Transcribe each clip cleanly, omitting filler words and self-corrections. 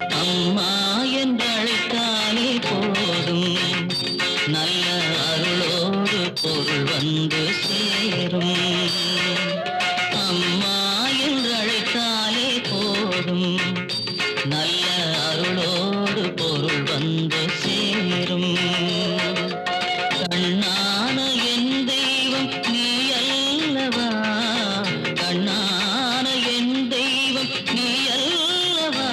அம்மா என்றழைத்தாலே போதும், நல்ல அருளோடு பொருள் வந்து சேரும். அம்மா என்றழைத்தாலே போதும், நல்ல அருளோடு பொருள் வந்து சேரும். கண்ணான என் தெய்வம் நீ அல்லவா, கண்ணான என் தெய்வம் நீ அல்லவா,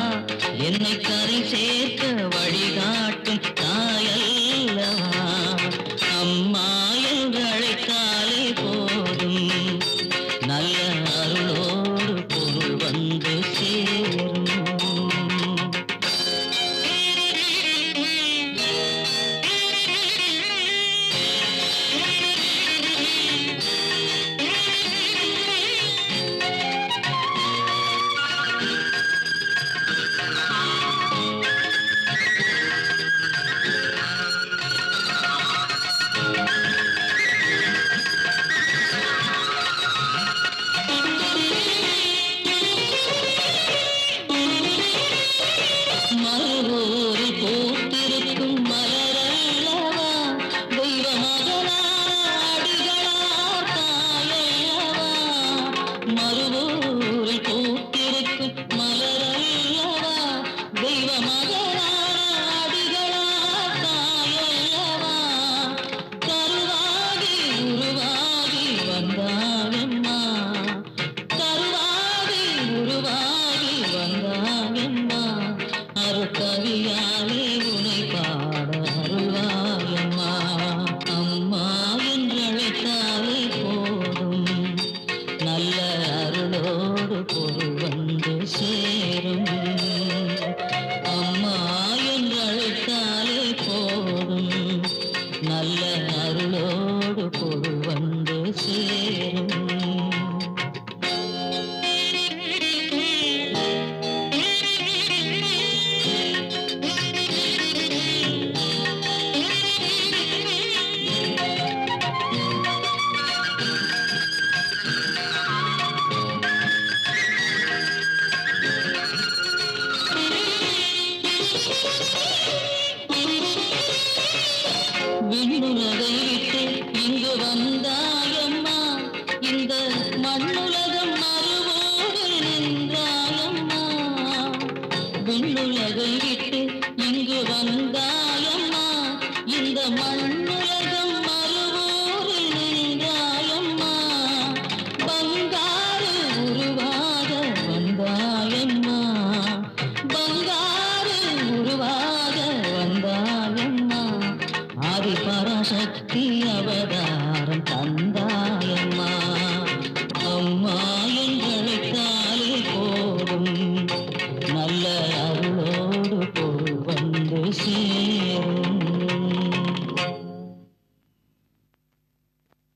என்னை கரை சேர்க்க வழிகாட்டும் தாயல்லவா. அம்மா என்று அழைத்தாலே போதும், நல்ல அருளோடு பொருள் வந்து சேரும். மறுவூரில் பூத்திருக்கும் மலரல்லவா, தெய்வ மகனாடிகளார் தாயல்லவா. மறுவூரில் பூத்திருக்கும் மலரல்லவா, தெய்வ மகனாடிகளார் தாயல்லவா. கருவாகி உருவாகி வந்தாயம்மா, கருவாகி உருவாகி வந்தாயம்மா. அருட்கவியாலே உனை பாட அருள்வாயம்மா. அம்மா என்றழைத்தாலே போதும், நல்ல அருளோடு பொருள் வந்து சேரும். அம்மா என்றழைத்தாலே போதும், நல்ல அருளோடு பொருள் வந்து சேரும். விண்ணுலகை விட்டு இங்கு வந்தாயம்மா, இந்த மண்ணுலகம் மறுவோடு நின்றாயம்மா. விண்ணுலகை விட்டு இங்கு வந்தாயம்மா, இந்த மண்ணுலகம் மறுவோடு நின்றாயம்மா. பங்காரு உருவாக வந்தாயம்மா, பங்காரு உருவாக வந்தாயம்மா. ஆதி பராசக்தி அவதாரம் தந்தாயம்மா. அம்மா என்றழைத்தாலே போதும், நல்ல அருளோடு பொருள் வந்து சேரும்.